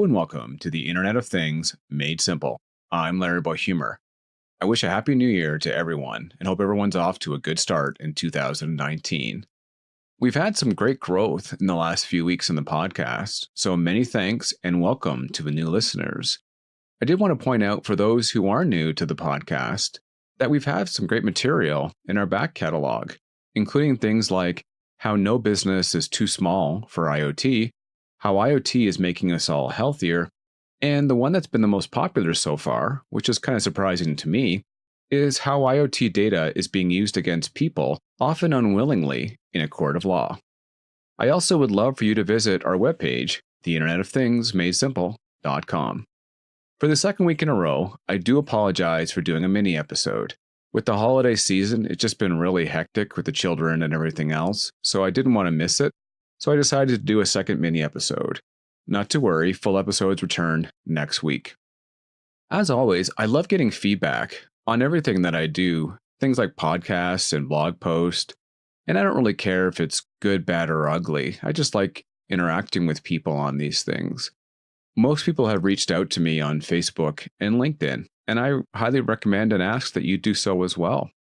Hello and welcome to the Internet of Things Made Simple. I'm Larry Boy Humor. I wish a happy new year to everyone and hope everyone's off to a good start in 2019. We've had some great growth in the last few weeks in the podcast, so many thanks and welcome to the new listeners. I did want to point out for those who are new to the podcast that we've had some great material in our back catalog, including things like how no business is too small for IoT, how IoT is making us all healthier, and the one that's been the most popular so far, which is kind of surprising to me, is how IoT data is being used against people, often unwillingly, in a court of law. I also would love for you to visit our webpage, theinternetofThingsmadesimple.com. For the second week in a row, I do apologize for doing a mini episode. With the holiday season, it's just been really hectic with the children and everything else, so I didn't want to miss it. So I decided to do a second mini episode. Not to worry, full episodes return next week. As always, I love getting feedback on everything that I do, things like podcasts and blog posts, and I don't really care if it's good, bad, or ugly. I just like interacting with people on these things. Most people have reached out to me on Facebook and LinkedIn, and I highly recommend and ask that you do so as well.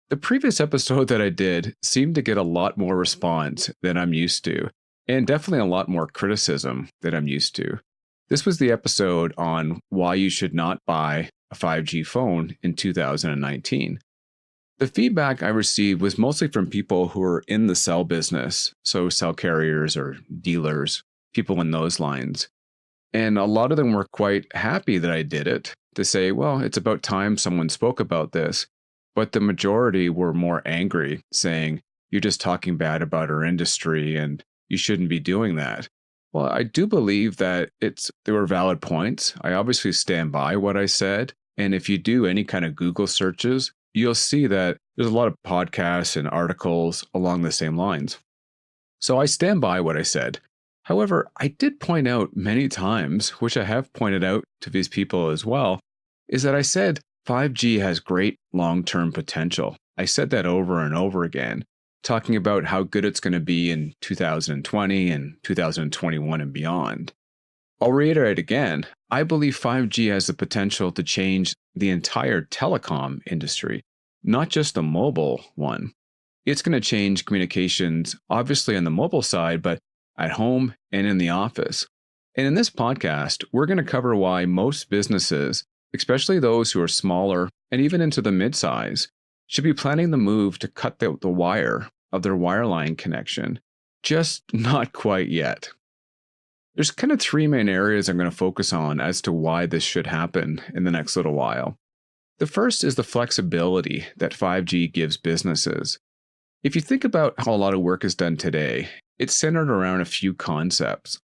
The previous episode that I did seemed to get a lot more response than I'm used to, and definitely a lot more criticism than I'm used to. This was the episode on why you should not buy a 5G phone in 2019. The feedback I received was mostly from people who are in the cell business, so cell carriers or dealers, people in those lines. And a lot of them were quite happy that I did it, to say, well, it's about time someone spoke about this. But the majority were more angry, saying, you're just talking bad about our industry and you shouldn't be doing that. Well, I do believe that there were valid points. I obviously stand by what I said. And if you do any kind of Google searches, you'll see that there's a lot of podcasts and articles along the same lines. So I stand by what I said. However, I did point out many times, which I have pointed out to these people as well, is that I said 5G has great long-term potential. I said that over and over again, talking about how good it's going to be in 2020 and 2021 and beyond. I'll reiterate again, I believe 5G has the potential to change the entire telecom industry, not just the mobile one. It's going to change communications, obviously on the mobile side, but at home and in the office. And in this podcast, we're going to cover why most businesses, especially those who are smaller and even into the mid-size, should be planning the move to cut the wire of their wireline connection, just not quite yet. There's kind of three main areas I'm going to focus on as to why this should happen in the next little while. The first is the flexibility that 5G gives businesses. If you think about how a lot of work is done today, it's centered around a few concepts.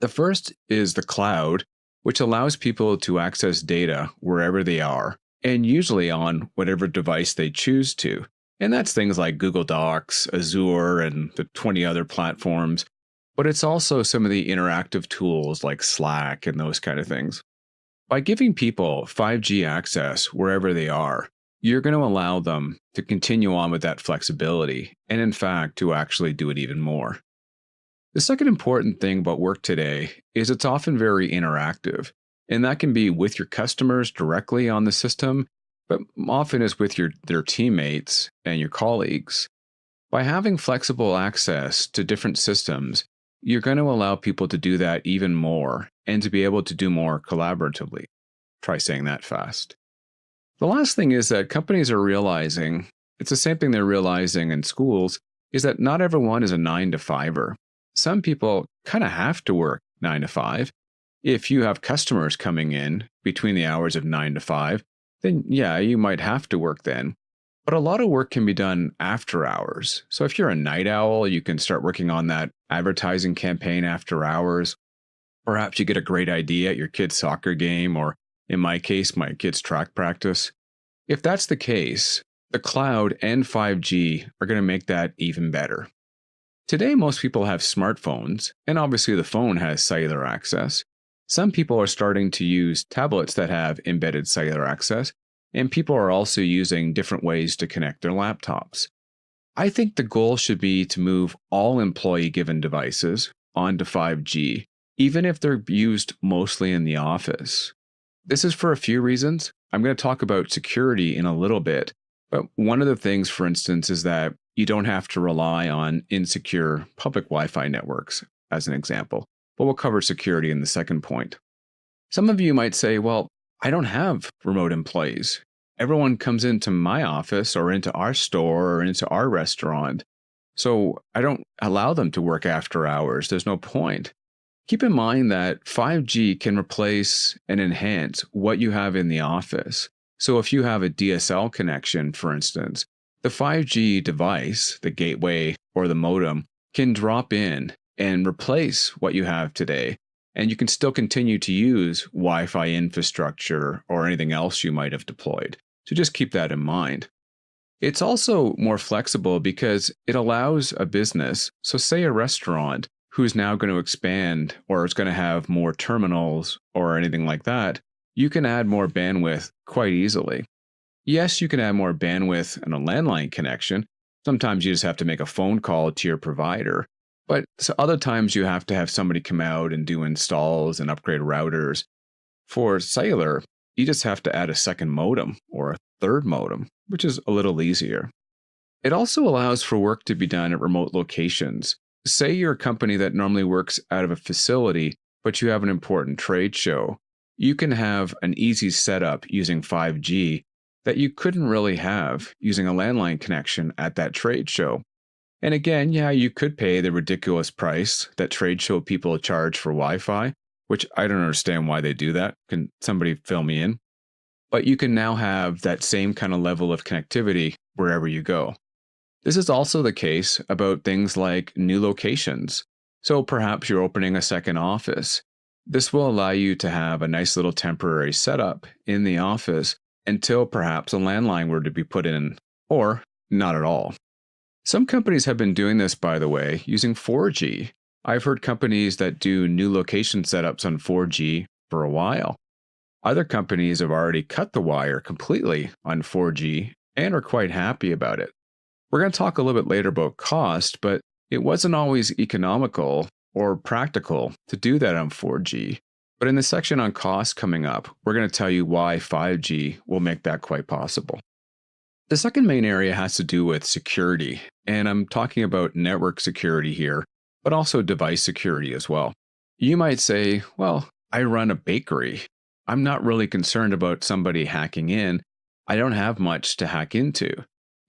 The first is the cloud, which allows people to access data wherever they are, and usually on whatever device they choose to. And that's things like Google Docs, Azure, and the 20 other platforms. But it's also some of the interactive tools like Slack and those kind of things. By giving people 5G access wherever they are, you're going to allow them to continue on with that flexibility, and in fact, to actually do it even more. The second important thing about work today is it's often very interactive, and that can be with your customers directly on the system, but often is with their teammates and your colleagues. By having flexible access to different systems, you're going to allow people to do that even more and to be able to do more collaboratively. Try saying that fast. The last thing is that companies are realizing, it's the same thing they're realizing in schools, is that not everyone is a 9-to-5er. Some people kind of have to work 9 to 5. If you have customers coming in between the hours of 9 to 5, then yeah, you might have to work then. But a lot of work can be done after hours. So if you're a night owl, you can start working on that advertising campaign after hours. Perhaps you get a great idea at your kid's soccer game, or in my case, my kid's track practice. If that's the case, the cloud and 5G are going to make that even better. Today, most people have smartphones, and obviously the phone has cellular access. Some people are starting to use tablets that have embedded cellular access, and people are also using different ways to connect their laptops. I think the goal should be to move all employee-given devices onto 5G even if they're used mostly in the office. This is for a few reasons. I'm going to talk about security in a little bit, but one of the things, for instance, is that you don't have to rely on insecure public Wi Fi networks, as an example. But we'll cover security in the second point. Some of you might say, well, I don't have remote employees. Everyone comes into my office or into our store or into our restaurant. So I don't allow them to work after hours. There's no point. Keep in mind that 5G can replace and enhance what you have in the office. So if you have a DSL connection, for instance, the 5G device, the gateway or the modem, can drop in and replace what you have today. And you can still continue to use Wi-Fi infrastructure or anything else you might have deployed. So just keep that in mind. It's also more flexible because it allows a business, so say a restaurant, who's now going to expand or is going to have more terminals or anything like that, you can add more bandwidth quite easily. Yes, you can add more bandwidth in a landline connection. Sometimes you just have to make a phone call to your provider. But so other times you have to have somebody come out and do installs and upgrade routers. For cellular, you just have to add a second modem or a third modem, which is a little easier. It also allows for work to be done at remote locations. Say you're a company that normally works out of a facility, but you have an important trade show. You can have an easy setup using 5G that you couldn't really have using a landline connection at that trade show. And again, yeah, you could pay the ridiculous price that trade show people charge for Wi-Fi, which I don't understand why they do that. Can somebody fill me in? But you can now have that same kind of level of connectivity wherever you go. This is also the case about things like new locations. So perhaps you're opening a second office. This will allow you to have a nice little temporary setup in the office until perhaps a landline were to be put in, or not at all. Some companies have been doing this, by the way, using 4G. I've heard companies that do new location setups on 4G for a while. Other companies have already cut the wire completely on 4G and are quite happy about it. We're going to talk a little bit later about cost, but it wasn't always economical or practical to do that on 4G. But in the section on cost coming up, we're going to tell you why 5G will make that quite possible. The second main area has to do with security, and I'm talking about network security here, but also device security as well. You might say, well, I run a bakery. I'm not really concerned about somebody hacking in. I don't have much to hack into.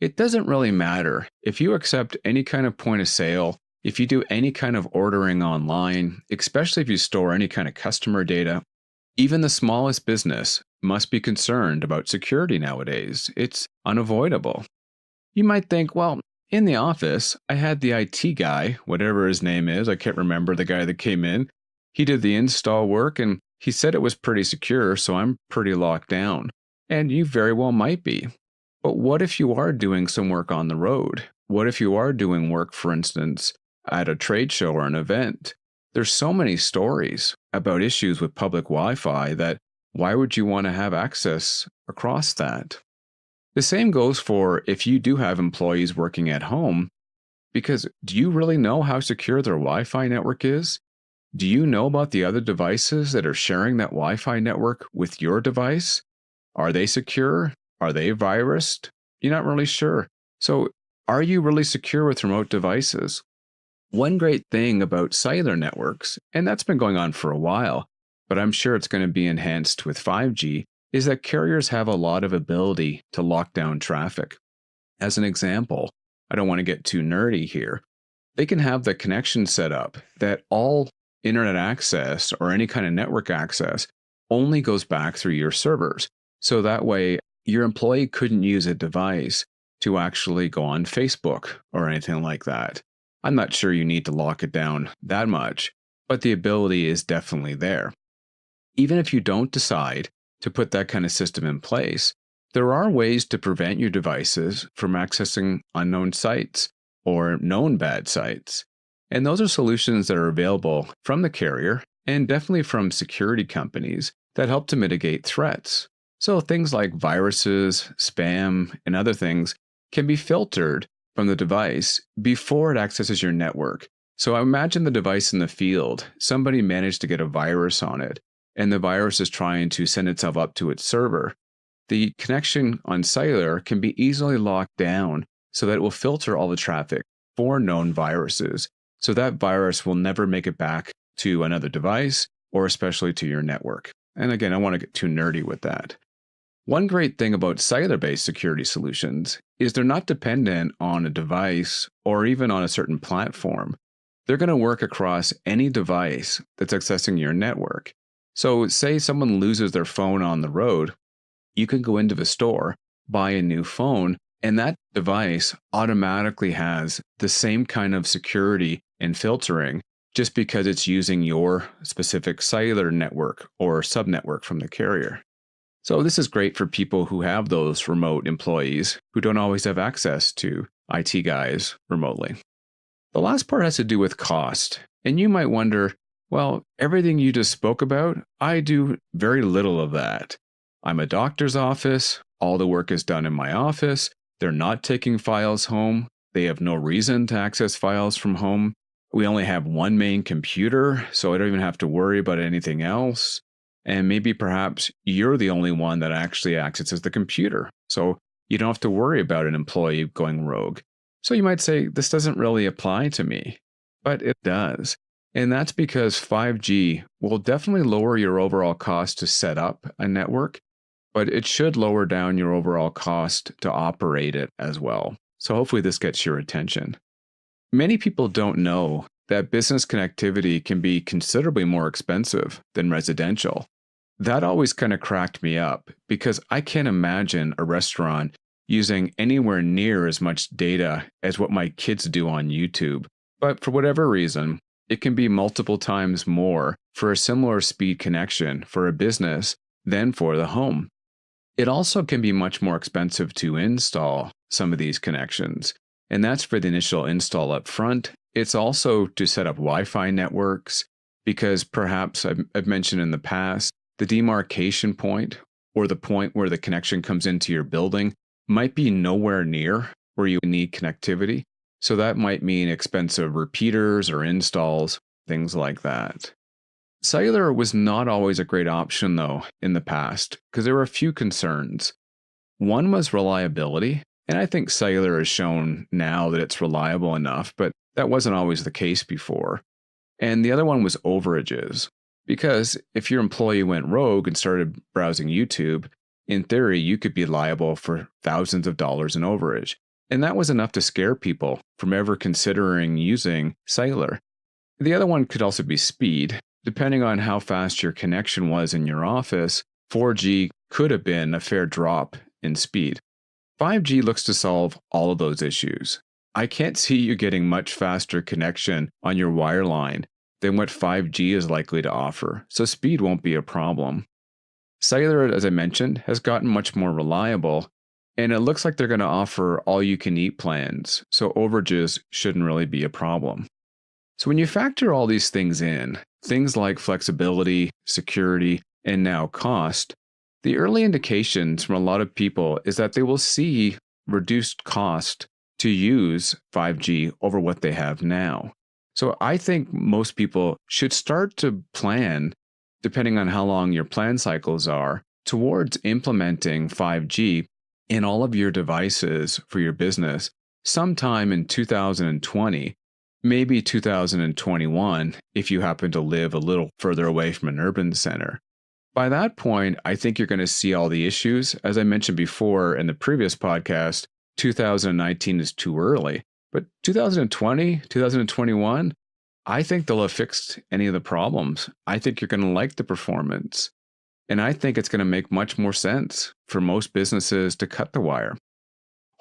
It doesn't really matter. If you accept any kind of point of sale, if you do any kind of ordering online, especially if you store any kind of customer data, even the smallest business must be concerned about security nowadays. It's unavoidable. You might think, well, in the office, I had the IT guy, whatever his name is, I can't remember the guy that came in. He did the install work and he said it was pretty secure, so I'm pretty locked down. And you very well might be. But what if you are doing some work on the road? What if you are doing work, for instance, at a trade show or an event? There's so many stories about issues with public Wi-Fi that why would you want to have access across that? The same goes for if you do have employees working at home, because do you really know how secure their Wi-Fi network is? Do you know about the other devices that are sharing that Wi-Fi network with your device? Are they secure? Are they virused? You're not really sure. So, are you really secure with remote devices? One great thing about cellular networks, and that's been going on for a while, but I'm sure it's going to be enhanced with 5G, is that carriers have a lot of ability to lock down traffic. As an example, I don't want to get too nerdy here, they can have the connection set up that all internet access or any kind of network access only goes back through your servers. So that way, your employee couldn't use a device to actually go on Facebook or anything like that. I'm not sure you need to lock it down that much, but the ability is definitely there. Even if you don't decide to put that kind of system in place, there are ways to prevent your devices from accessing unknown sites or known bad sites. And those are solutions that are available from the carrier and definitely from security companies that help to mitigate threats. So things like viruses, spam, and other things can be filtered from the device before it accesses your network. So imagine the device in the field. Somebody managed to get a virus on it, and the virus is trying to send itself up to its server. The connection on cellular can be easily locked down so that it will filter all the traffic for known viruses. So that virus will never make it back to another device or especially to your network. And again, I want to get too nerdy with that. One great thing about cellular-based security solutions is they're not dependent on a device or even on a certain platform. They're going to work across any device that's accessing your network. So say someone loses their phone on the road, you can go into the store, buy a new phone, and that device automatically has the same kind of security and filtering just because it's using your specific cellular network or subnetwork from the carrier. So this is great for people who have those remote employees who don't always have access to IT guys remotely. The last part has to do with cost. And you might wonder, well, everything you just spoke about, I do very little of that. I'm a doctor's office. All the work is done in my office. They're not taking files home. They have no reason to access files from home. We only have one main computer, so I don't even have to worry about anything else. And maybe perhaps you're the only one that actually accesses the computer. So you don't have to worry about an employee going rogue. So you might say, this doesn't really apply to me, but it does. And that's because 5G will definitely lower your overall cost to set up a network, but it should lower down your overall cost to operate it as well. So hopefully this gets your attention. Many people don't know that business connectivity can be considerably more expensive than residential. That always kind of cracked me up because I can't imagine a restaurant using anywhere near as much data as what my kids do on YouTube. But for whatever reason, it can be multiple times more for a similar speed connection for a business than for the home. It also can be much more expensive to install some of these connections, and that's for the initial install up front. It's also to set up Wi-Fi networks because perhaps I've mentioned in the past, the demarcation point or the point where the connection comes into your building might be nowhere near where you need connectivity. So that might mean expensive repeaters or installs, things like that. Cellular was not always a great option, though, in the past, because there were a few concerns. One was reliability, and I think cellular has shown now that it's reliable enough, but that wasn't always the case before. And the other one was overages, because if your employee went rogue and started browsing YouTube, in theory, you could be liable for thousands of dollars in overage. And that was enough to scare people from ever considering using cellular. The other one could also be speed. Depending on how fast your connection was in your office, 4G could have been a fair drop in speed. 5G looks to solve all of those issues. I can't see you getting much faster connection on your wireline than what 5G is likely to offer, so speed won't be a problem. Cellular, as I mentioned, has gotten much more reliable, and it looks like they're going to offer all-you-can-eat plans, so overages shouldn't really be a problem. So when you factor all these things in, things like flexibility, security, and now cost, the early indications from a lot of people is that they will see reduced cost to use 5G over what they have now. So I think most people should start to plan, depending on how long your plan cycles are, towards implementing 5G in all of your devices for your business sometime in 2020, maybe 2021 if you happen to live a little further away from an urban center. By that point, I think you're going to see all the issues. As I mentioned before in the previous podcast, 2019 is too early. But 2020, 2021, I think they'll have fixed any of the problems. I think you're going to like the performance. And I think it's going to make much more sense for most businesses to cut the wire.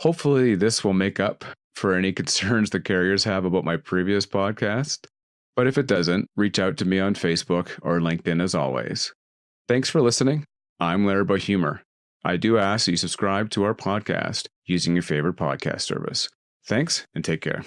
Hopefully, this will make up for any concerns the carriers have about my previous podcast. But if it doesn't, reach out to me on Facebook or LinkedIn as always. Thanks for listening. I'm Larry by Humor. I do ask that you subscribe to our podcast using your favorite podcast service. Thanks and take care.